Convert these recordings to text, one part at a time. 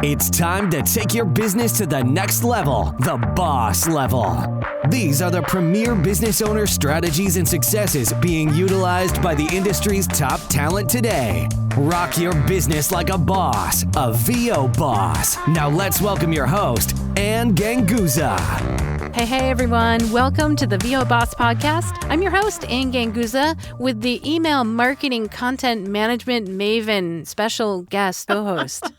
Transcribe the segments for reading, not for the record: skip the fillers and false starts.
It's time to take your business to the next level, the boss level. These are the premier business owner strategies and successes being utilized by the industry's top talent today. Rock your business like a boss, a VO boss. Now let's welcome your host, Ganguzza. Hey everyone. Welcome to the VO Boss Podcast. I'm your host, Ganguzza, with the email marketing content management maven special guest co-host.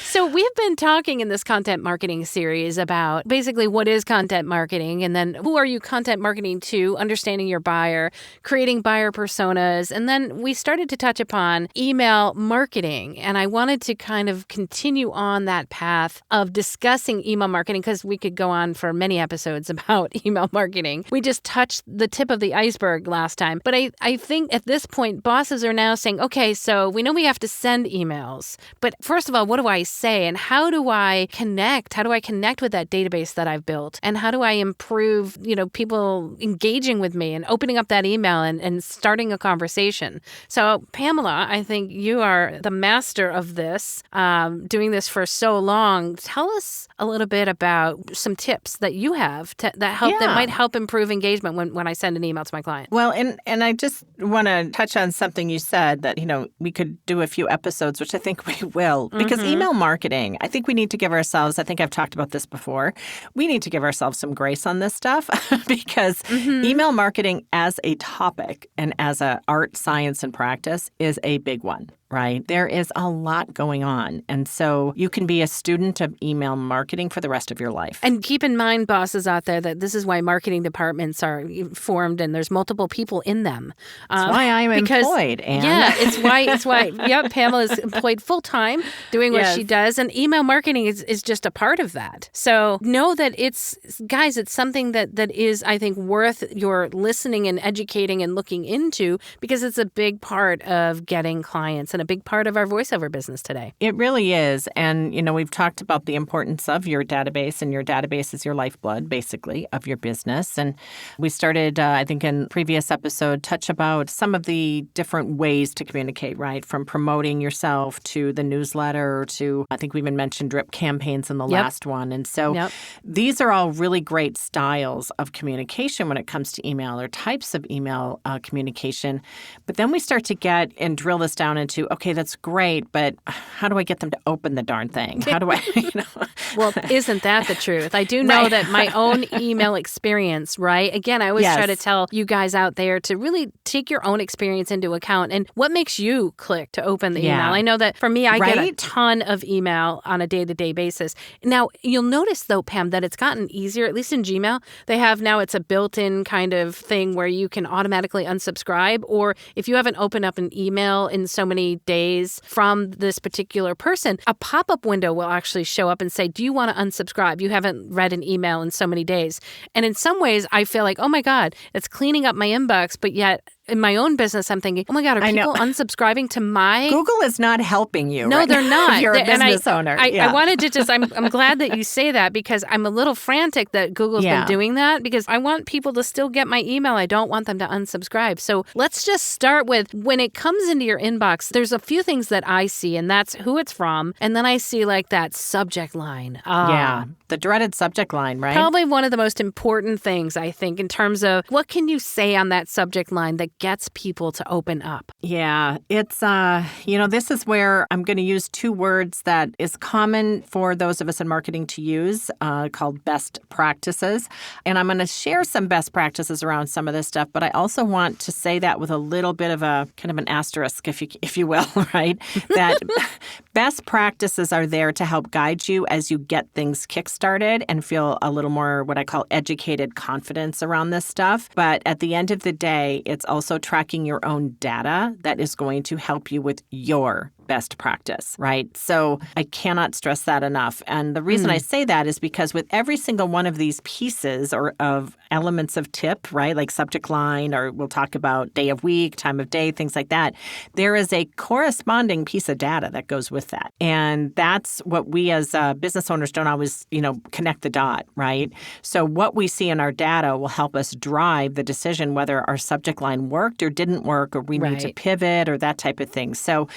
So we've been talking in this content marketing series about basically what is content marketing, and then who are you content marketing to, understanding your buyer, creating buyer personas, and then we started to touch upon email marketing. And I wanted to kind of continue on that path of discussing email marketing because we could go on for many episodes about email marketing. We just touched the tip of the iceberg last time. But I think at this point, bosses are now saying, okay, so we know we have to send emails, but first of all, what do I say? And how do I connect? How do I connect with that database that I've built? And how do I improve, people engaging with me and opening up that email and starting a conversation? So Pamela, I think you are the master of this, doing this for so long. Tell us a little bit about some tips that you have that might help improve engagement when I send an email to my client. Well, and I just want to touch on something you said that, we could do a few episodes, which I think we will, because email marketing, I think we need to give ourselves, I think I've talked about this before, we need to give ourselves some grace on this stuff because email marketing as a topic and as an art, science, and practice is a big one. Right? There is a lot going on. And so you can be a student of email marketing for the rest of your life. And keep in mind, bosses out there, that this is why marketing departments are formed and there's multiple people in them. That's why I'm employed, Anne. Yeah, it's why, yep, Pamela is employed full-time doing what she does. And email marketing is just a part of that. So know that it's something that is, I think, worth your listening and educating and looking into because it's a big part of getting clients and a big part of our voiceover business today. It really is. And, we've talked about the importance of your database, and your database is your lifeblood, basically, of your business. And we started, I think in previous episode, touch about some of the different ways to communicate, right? From promoting yourself to the newsletter to, I think we even mentioned drip campaigns in the last one. And so these are all really great styles of communication when it comes to email or types of email communication. But then we start to get and drill this down into, okay, that's great, but how do I get them to open the darn thing? How do I, Well, isn't that the truth? I do know that my own email experience, right? Again, I always try to tell you guys out there to really take your own experience into account and what makes you click to open the email. I know that for me, I get a ton of email on a day-to-day basis. Now, you'll notice though, Pam, that it's gotten easier, at least in Gmail. They have now, it's a built-in kind of thing where you can automatically unsubscribe, or if you haven't opened up an email in so many days from this particular person, a pop-up window will actually show up and say, do you want to unsubscribe? You haven't read an email in so many days. And in some ways, I feel like, oh my God, it's cleaning up my inbox, but yet in my own business, I'm thinking, oh my God, are people unsubscribing to my... Google is not helping you. No, they're not. You're a business owner. I wanted to just, I'm glad that you say that because I'm a little frantic that Google's been doing that because I want people to still get my email. I don't want them to unsubscribe. So let's just start with when it comes into your inbox, there's a few things that I see, and that's who it's from. And then I see like that subject line. The dreaded subject line, right? Probably one of the most important things, I think, in terms of what can you say on that subject line that gets people to open up? Yeah, it's, this is where I'm going to use two words that is common for those of us in marketing to use called best practices. And I'm going to share some best practices around some of this stuff, but I also want to say that with a little bit of a kind of an asterisk, if you will, right? That best practices are there to help guide you as you get things kickstarted and feel a little more what I call educated confidence around this stuff. But at the end of the day, it's also tracking your own data that is going to help you with your best practice, right? So I cannot stress that enough. And the reason I say that is because with every single one of these pieces or of elements of tip, right, like subject line, or we'll talk about day of week, time of day, things like that, there is a corresponding piece of data that goes with that. And that's what we as business owners don't always, connect the dot, right? So what we see in our data will help us drive the decision whether our subject line worked or didn't work, or we need to pivot or that type of thing. So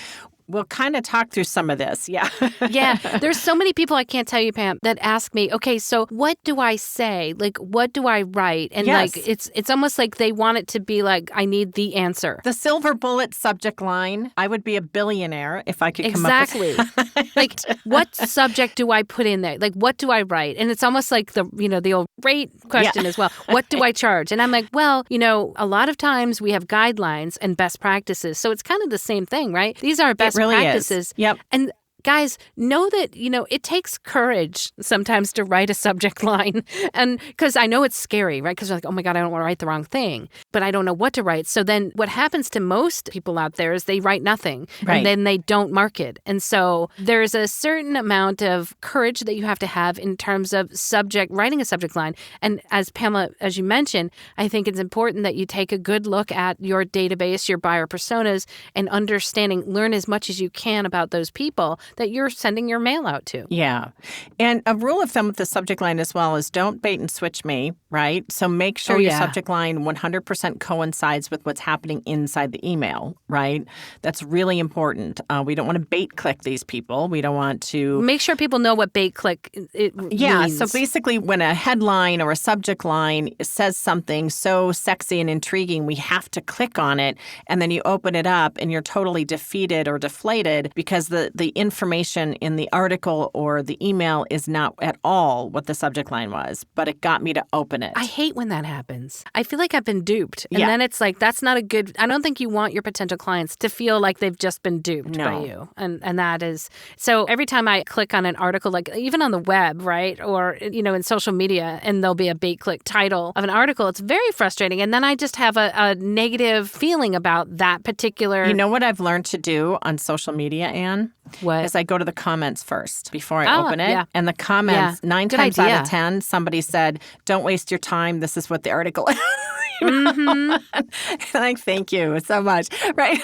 We'll kind of talk through some of this. Yeah. Yeah. There's so many people, I can't tell you, Pam, that ask me, okay, so what do I say? Like, what do I write? And Yes. like, it's almost like they want it to be like, I need the answer. The silver bullet subject line, I would be a billionaire if I could come Exactly. up with Like, what subject do I put in there? Like, what do I write? And it's almost like the old rate question as well. What do I charge? And I'm like, well, a lot of times we have guidelines and best practices. So it's kind of the same thing, right? These are best really practices. is. Yep. And guys, know that, it takes courage sometimes to write a subject line. And because I know it's scary, right? Because you're like, oh my God, I don't want to write the wrong thing, but I don't know what to write. So then what happens to most people out there is they write nothing and then they don't market. And so there's a certain amount of courage that you have to have in terms of writing a subject line. And as Pamela, as you mentioned, I think it's important that you take a good look at your database, your buyer personas, and learn as much as you can about those people that you're sending your mail out to. Yeah. And a rule of thumb with the subject line as well is don't bait and switch me, right? So make sure your subject line 100% coincides with what's happening inside the email, right? That's really important. We don't want to bait click these people. We don't want to... Make sure people know what bait click means. So basically when a headline or a subject line says something so sexy and intriguing, we have to click on it, and then you open it up and you're totally defeated or deflated because the information in the article or the email is not at all what the subject line was, but it got me to open it. I hate when that happens. I feel like I've been duped. And then it's like, that's not a good... I don't think you want your potential clients to feel like they've just been duped by you. And that is... So every time I click on an article, like even on the web, right? Or, in social media, and there'll be a bait click title of an article, it's very frustrating. And then I just have a negative feeling about that particular... You know what I've learned to do on social media, Anne? What? Is I go to the comments first before I open it. Yeah. And the comments, 9 Good times idea. out of 10, somebody said, don't waste your time. This is what the article is. Like, thank you so much, right?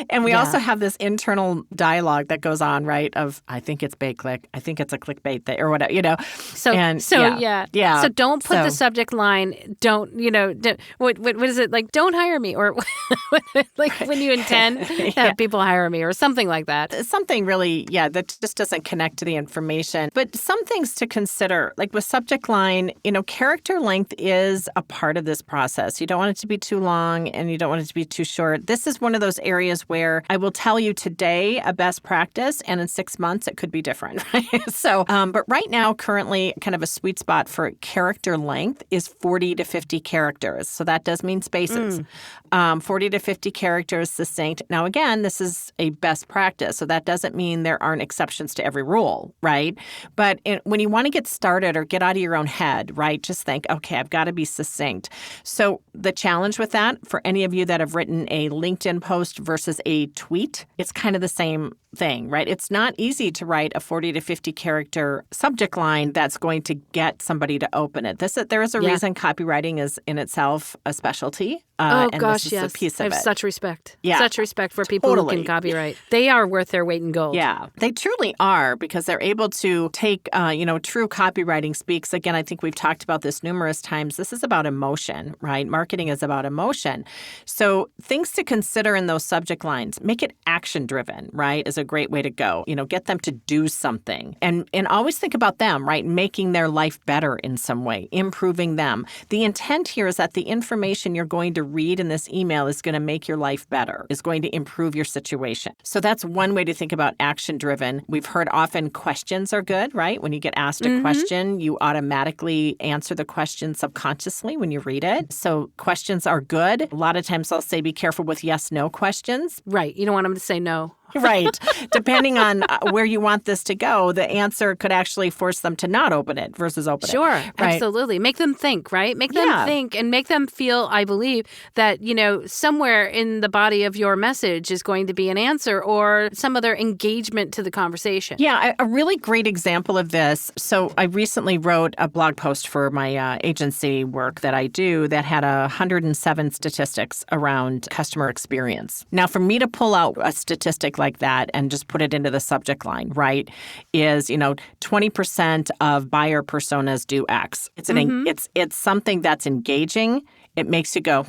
And we also have this internal dialogue that goes on, right, of I think it's bait click, I think it's a clickbait or whatever, So So don't put the subject line, what is it, like, don't hire me, or like when you intend to have people hire me or something like that. Something really, that just doesn't connect to the information. But some things to consider, like with subject line, character length is a part of this process. You don't want it to be too long and you don't want it to be too short. This is one of those areas where I will tell you today a best practice, and in 6 months it could be different, right? So, but right now, currently, kind of a sweet spot for character length is 40 to 50 characters. So that does mean spaces. 40 to 50 characters succinct. Now, again, this is a best practice. So that doesn't mean there aren't exceptions to every rule, right? But when you want to get started or get out of your own head, right, just think, okay, I've got to be succinct. So the challenge with that, for any of you that have written a LinkedIn post versus a tweet, it's kind of the same thing, right? It's not easy to write a 40 to 50 character subject line that's going to get somebody to open it. There is a reason copywriting is in itself a specialty. And this is a piece of I have it. such respect. Yeah. Such respect for people who can copyright. They are worth their weight in gold. Yeah, they truly are, because they're able to take, true copywriting speaks. Again, I think we've talked about this numerous times. This is about emotion, right? Marketing is about emotion. So things to consider in those subject lines, make it action driven, right, is a great way to go. Get them to do something, and always think about them, right? Making their life better in some way, improving them. The intent here is that the information you're going to read in this email is going to make your life better, is going to improve your situation. So that's one way to think about action-driven. We've heard often questions are good, right? When you get asked a question, you automatically answer the question subconsciously when you read it. So questions are good. A lot of times I'll say be careful with yes-no questions. Right. You don't want them to say no. Right. Depending on where you want this to go, the answer could actually force them to not open it versus open it. Sure. Right? Absolutely. Make them think, right? Make them think and make them feel, I believe, that, somewhere in the body of your message is going to be an answer or some other engagement to the conversation. Yeah. A really great example of this. So I recently wrote a blog post for my agency work that I do that had 107 statistics around customer experience. Now, for me to pull out a statistic like that and just put it into the subject line, right? Is, 20% of buyer personas do X. It's something that's engaging. It makes you go,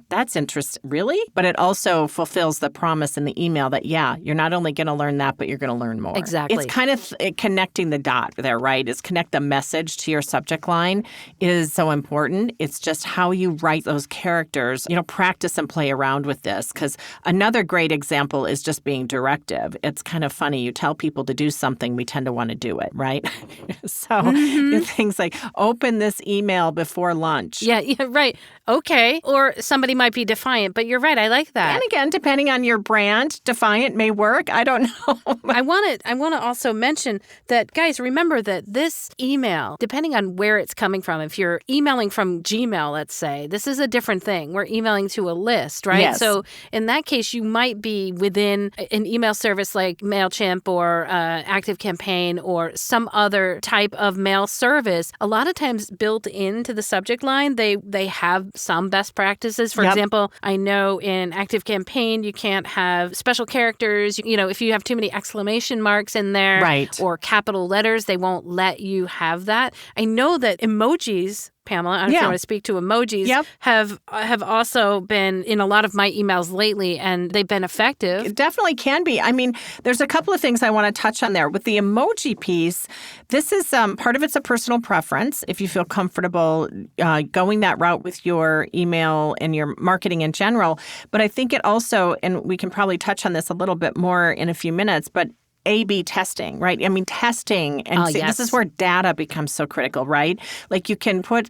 that's interesting. Really? But it also fulfills the promise in the email that, you're not only going to learn that, but you're going to learn more. Exactly. It's kind of connecting the dot there, right? Is connect the message to your subject line is so important. It's just how you write those characters. Practice and play around with this, because another great example is just being directive. It's kind of funny. You tell people to do something, we tend to want to do it, right? So things like open this email before lunch. Yeah, right. Okay. Or somebody might be defiant, but you're right. I like that. And again, depending on your brand, defiant may work. I don't know. I want to also mention that, guys, remember that this email, depending on where it's coming from, if you're emailing from Gmail, let's say, this is a different thing. We're emailing to a list, right? Yes. So in that case, you might be within an email service like MailChimp or ActiveCampaign or some other type of mail service. A lot of times built into the subject line, they have some best practices. For example, I know in ActiveCampaign, you can't have special characters. If you have too many exclamation marks in there or capital letters, they won't let you have that. I know that emojis, Pamela, I don't know if you want to speak to emojis, have also been in a lot of my emails lately, and they've been effective. It definitely can be. I mean, there's a couple of things I want to touch on there. With the emoji piece, this is part of it's a personal preference. If you feel comfortable going that route with your email and your marketing in general. But I think it also, and we can probably touch on this a little bit more in a few minutes, but A/B testing, right? I mean, testing, and this is where data becomes so critical, right? Like you can put,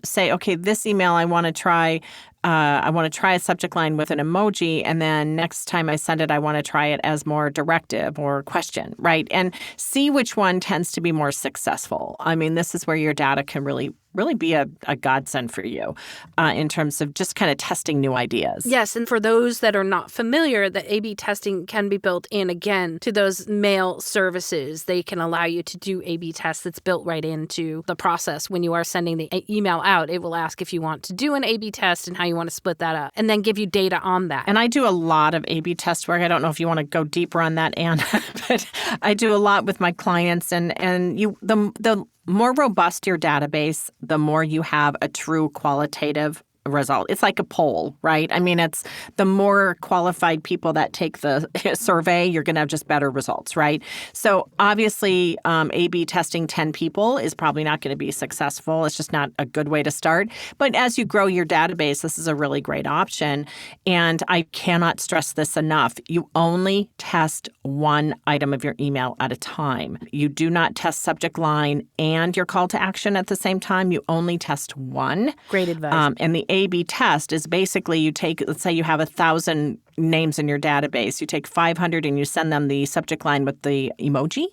say, okay, this email I want to try a subject line with an emoji, and then next time I send it, I want to try it as more directive or question, right? And see which one tends to be more successful. I mean, this is where your data can really be a godsend for you in terms of just kind of testing new ideas. Yes, and for those that are not familiar, the A/B testing can be built in, again, to those mail services. They can allow you to do A/B tests that's built right into the process. When you are sending the email out, it will ask if you want to do an A/B test and how you want to split that up, and then give you data on that. And I do a lot of A/B test work. I don't know if you want to go deeper on that, Anne, but I do a lot with my clients, and the more robust your database, the more you have a true qualitative result. It's like a poll, right? I mean, it's the more qualified people that take the survey, you're going to have just better results, right? So obviously, A/B testing 10 people is probably not going to be successful. It's just not a good way to start. But as you grow your database, this is a really great option. And I cannot stress this enough. You only test one item of your email at a time. You do not test subject line and your call to action at the same time. You only test one. Great advice. And the A/B test is basically you take, let's say you have 1,000 names in your database. You take 500 and you send them the subject line with the emoji,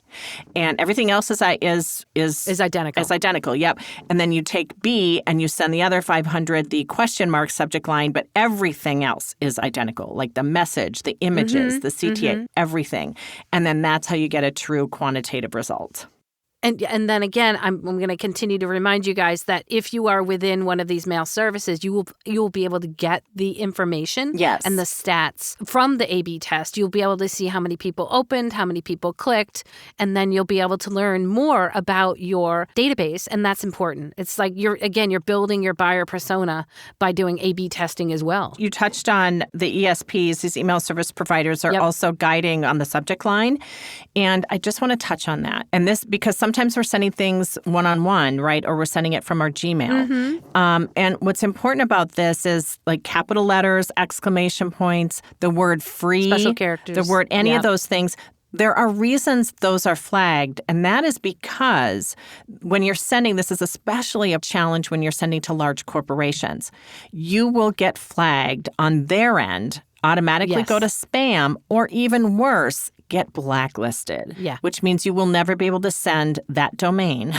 and everything else is identical. Is identical, yep. And then you take B and you send the other 500 the question mark subject line, but everything else is identical, like the message, the images, the CTA, everything. And then that's how you get a true quantitative result. And then again, I'm going to continue to remind you guys that if you are within one of these mail services, you will be able to get the information and the stats from the A/B test. You'll be able to see how many people opened, how many people clicked, and then you'll be able to learn more about your database, and that's important. It's like you're building your buyer persona by doing A/B testing as well. You touched on the ESPs, these email service providers are also guiding on the subject line, and I just want to touch on that. And this because sometimes we're sending things one-on-one, right? Or we're sending it from our Gmail. And what's important about this is like capital letters, exclamation points, the word free, special characters, the word, any of those things. There are reasons those are flagged, and that is because when you're sending, this is especially a challenge when you're sending to large corporations, you will get flagged on their end, automatically go to spam, or even worse, get blacklisted, which means you will never be able to send that domain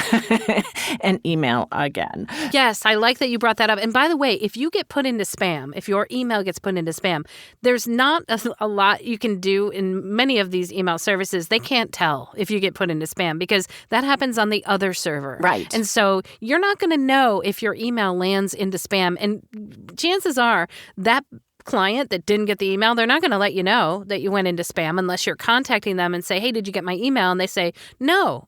an email again. Yes, I like that you brought that up. And by the way, if you get put into spam, if your email gets put into spam, there's not a lot you can do in many of these email services. They can't tell if you get put into spam because that happens on the other server. Right. And so you're not going to know if your email lands into spam. And chances are that client that didn't get the email, they're not going to let you know that you went into spam unless you're contacting them and say, hey, did you get my email? And they say, no.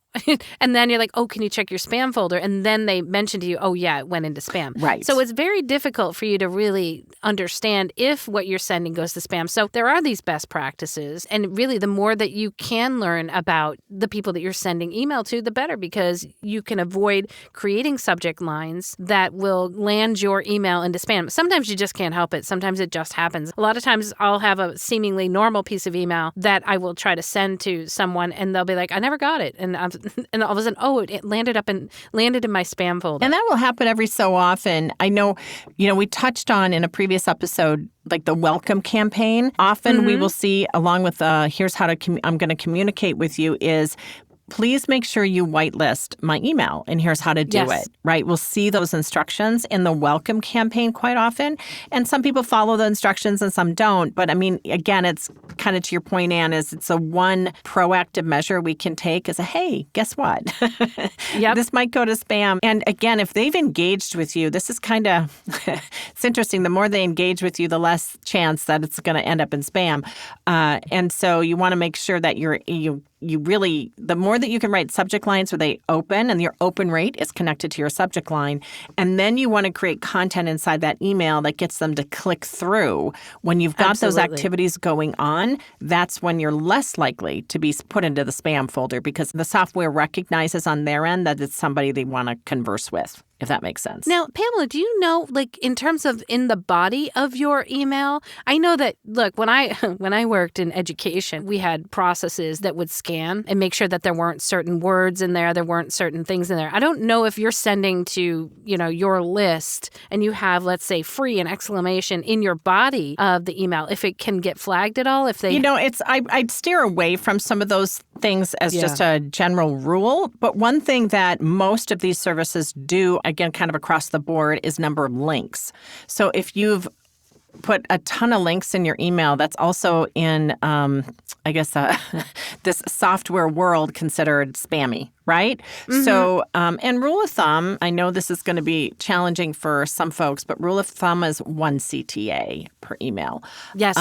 And then you're like, oh, can you check your spam folder? And then they mention to you, oh, yeah, it went into spam. Right. So it's very difficult for you to really understand if what you're sending goes to spam. So there are these best practices. And really, the more that you can learn about the people that you're sending email to, the better, because you can avoid creating subject lines that will land your email into spam. Sometimes you just can't help it. Sometimes it just happens. A lot of times I'll have a seemingly normal piece of email that I will try to send to someone, and they'll be like, I never got it. And all of a sudden, oh, it landed in my spam folder. And that will happen every so often. I know, we touched on in a previous episode, like the welcome campaign. Often we will see, along with here's how I'm going to communicate with you, is please make sure you whitelist my email, and here's how to do it, right? We'll see those instructions in the welcome campaign quite often, and some people follow the instructions and some don't. But I mean, again, it's kind of to your point, Anne, is it's a one proactive measure we can take as hey, guess what? This might go to spam. And again, if they've engaged with you, this is kind of, it's interesting. The more they engage with you, the less chance that it's going to end up in spam. And so you want to make sure that you really, the more that you can write subject lines where they open and your open rate is connected to your subject line. And then you want to create content inside that email that gets them to click through. When you've got those activities going on, that's when you're less likely to be put into the spam folder, because the software recognizes on their end that it's somebody they want to converse with, if that makes sense. Now, Pamela, do you know, like, in terms of in the body of your email, I know that, look, when I worked in education, we had processes that would scan and make sure that there weren't certain words in there weren't certain things in there. I don't know if you're sending to, your list and you have, let's say, free and exclamation in your body of the email, if it can get flagged at all, if they... I'd steer away from some of those things as just a general rule. But one thing that most of these services do, again, kind of across the board, is number of links. So if you've put a ton of links in your email, that's also in, this software world considered spammy, right? So, and rule of thumb, I know this is going to be challenging for some folks, but rule of thumb is 1 CTA per email. Yes.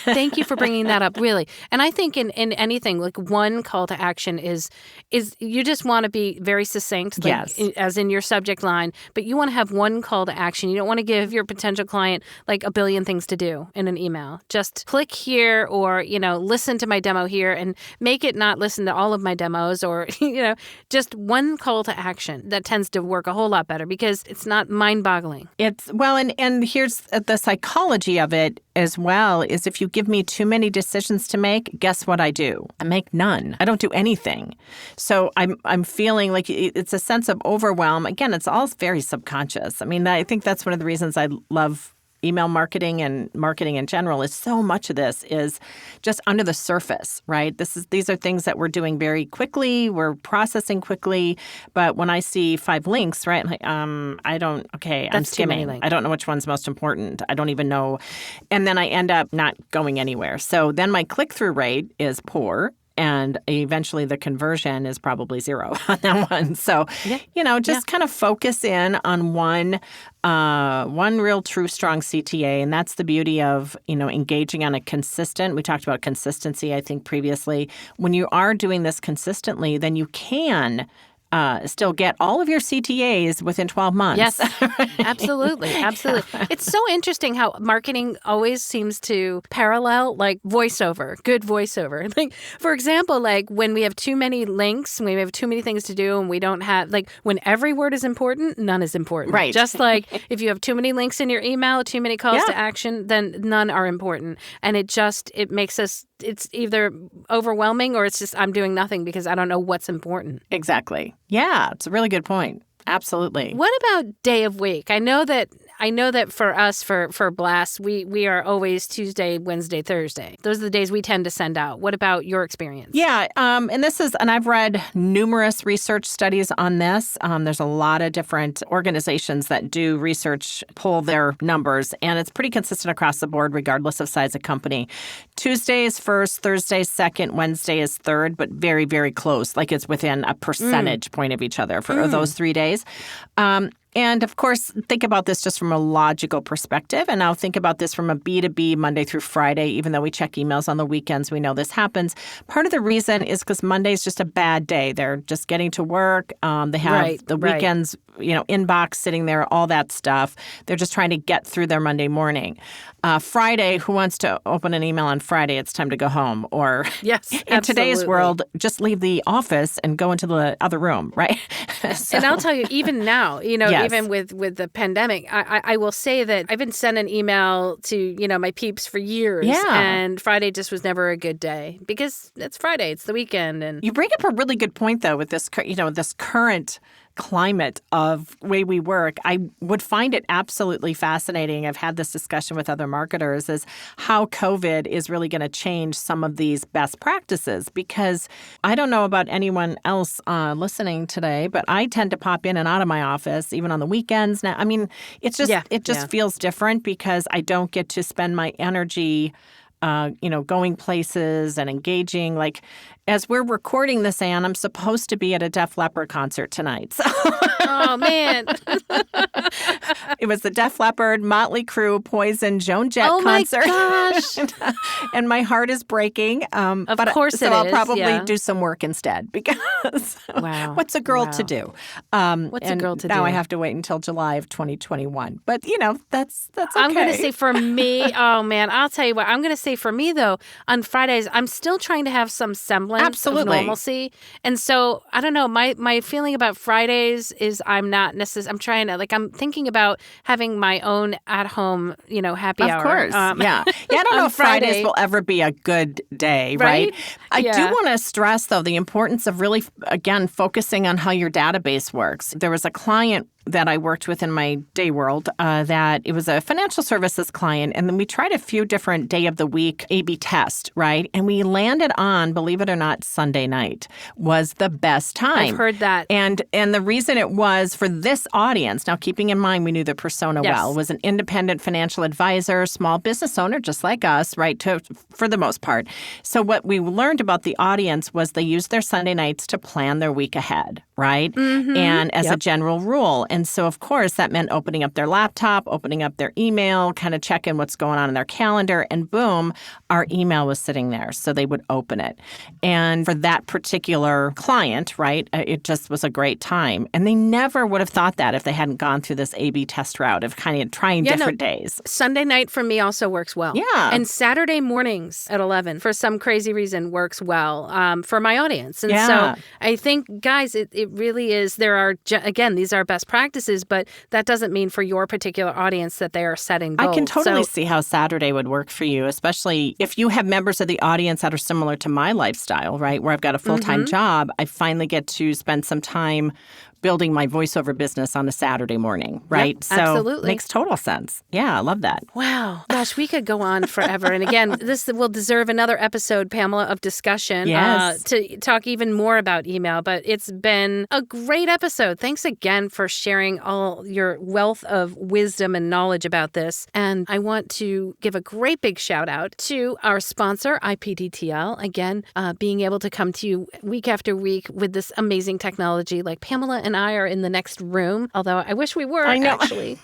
Thank you for bringing that up, really. And I think in anything, like, one call to action is you just want to be very succinct, like, as in your subject line, but you want to have one call to action. You don't want to give your potential client like a billion things to do in an email. Just click here, or, listen to my demo here, and make it not listen to all of my demos, or, just one call to action. That tends to work a whole lot better because it's not mind-boggling. And here's the psychology of it as well, is if you give me too many decisions to make, guess what I do? I make none. I don't do anything. So I'm feeling like it's a sense of overwhelm. Again, it's all very subconscious. I mean, I think that's one of the reasons I love email marketing and marketing in general, is so much of this is just under the surface, right? These are things that we're doing very quickly, we're processing quickly, but when I see 5 links, right, I'm skimming. I don't know which one's most important. I don't even know. And then I end up not going anywhere. So then my click-through rate is poor. And eventually the conversion is probably 0 on that one. So, kind of focus in on one real true strong CTA. And that's the beauty of, engaging on a consistent. We talked about consistency, I think, previously. When you are doing this consistently, then you can still get all of your CTAs within 12 months. Yes, absolutely. It's so interesting how marketing always seems to parallel, like, voiceover, good voiceover. Like, for example, like, when we have too many links, when we have too many things to do, and we don't have, like, when every word is important, none is important. Right. Just like if you have too many links in your email, too many calls to action, then none are important. And it makes us, it's either overwhelming or it's just I'm doing nothing because I don't know what's important. Exactly. Yeah, it's a really good point. Absolutely. What about day of week? I know that for us, for Blast, we are always Tuesday, Wednesday, Thursday. Those are the days we tend to send out. What about your experience? Yeah, and I've read numerous research studies on this. There's a lot of different organizations that do research, pull their numbers, and it's pretty consistent across the board, regardless of size of company. Tuesday is first, Thursday is second, Wednesday is third, but very, very close. Like, it's within a percentage point of each other for those 3 days. And of course, think about this just from a logical perspective. And now think about this from a B2B Monday through Friday. Even though we check emails on the weekends, we know this happens. Part of the reason is because Monday is just a bad day. They're just getting to work. They have the weekends, inbox sitting there, all that stuff. They're just trying to get through their Monday morning. Friday, who wants to open an email on Friday? It's time to go home. Or yes, in today's world, just leave the office and go into the other room, right? So, and I'll tell you, even now, even with the pandemic, I will say that I've been sending email to, my peeps for years. Yeah. And Friday just was never a good day because it's Friday. It's the weekend. And you bring up a really good point, though, with this, this current climate of way we work. I would find it absolutely fascinating. I've had this discussion with other marketers is how COVID is really going to change some of these best practices, because I don't know about anyone else listening today, but I tend to pop in and out of my office even on the weekends now. I mean, it just feels different because I don't get to spend my energy going places and engaging. Like, as we're recording this, Anne, I'm supposed to be at a Def Leppard concert tonight. So. Oh, man. It was the Def Leppard, Motley Crue, Poison, Joan Jett concert. Oh, my gosh. And my heart is breaking. Of course it is. So I'll probably do some work instead because what's a girl to do? What's a girl to do? Now I have to wait until July of 2021. But, that's okay. I'm going to say for me, oh, man, I'll tell you what. I'm going to say for me, though, on Fridays, I'm still trying to have some semblance of normalcy. And so, I don't know, my feeling about Fridays is I'm not necessarily, I'm trying to, I'm thinking about having my own at-home, happy hour. Of course, yeah. I don't know if Fridays will ever be a good day, right? I do want to stress, though, the importance of really, again, focusing on how your database works. There was a client that I worked with in my day world, that it was a financial services client. And then we tried a few different day of the week A/B tests, right? And we landed on, believe it or not, Sunday night was the best time. I've heard that. And the reason it was for this audience, now keeping in mind we knew the persona well, was an independent financial advisor, small business owner, just like us, right, for the most part. So what we learned about the audience was they used their Sunday nights to plan their week ahead, right? Mm-hmm. And as a general rule. And so, of course, that meant opening up their laptop, opening up their email, kind of checking what's going on in their calendar, and boom, our email was sitting there. So they would open it. And for that particular client, right, it just was a great time. And they never would have thought that if they hadn't gone through this A/B test route of kind of trying different days. Sunday night for me also works well. Yeah. And Saturday mornings at 11, for some crazy reason, works well for my audience. And so I think, guys, it really is, there are, again, these are best practices, but that doesn't mean for your particular audience that they are setting goals. I can totally see how Saturday would work for you, especially if you have members of the audience that are similar to my lifestyle, right, where I've got a full-time job. I finally get to spend some time building my voiceover business on a Saturday morning, right? Yep, so absolutely. Makes total sense. Yeah, I love that. Wow. Gosh, we could go on forever. And again, this will deserve another episode, Pamela, of discussion to talk even more about email. But it's been a great episode. Thanks again for sharing all your wealth of wisdom and knowledge about this. And I want to give a great big shout out to our sponsor, IPDTL. Again, being able to come to you week after week with this amazing technology. Like Pamela and I are in the next room, although I wish we were, actually.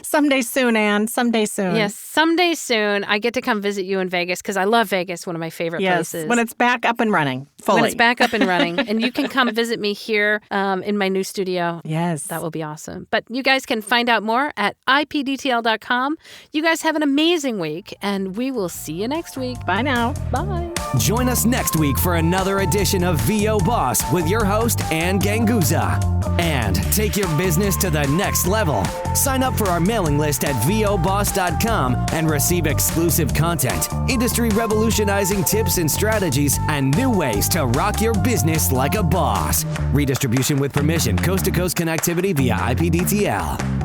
Someday soon, Anne. Someday soon. Yes, someday soon. I get to come visit you in Vegas because I love Vegas, one of my favorite places. When it's back up and running, fully. When it's back up and running. And you can come visit me here in my new studio. Yes. That will be awesome. But you guys can find out more at ipdtl.com. You guys have an amazing week, and we will see you next week. Bye now. Bye. Join us next week for another edition of VO Boss with your host, Anne Ganguzza. And take your business to the next level. Sign up for our mailing list at voboss.com and receive exclusive content, industry revolutionizing tips and strategies, and new ways to rock your business like a boss. Redistribution with permission, coast-to-coast connectivity via IPDTL.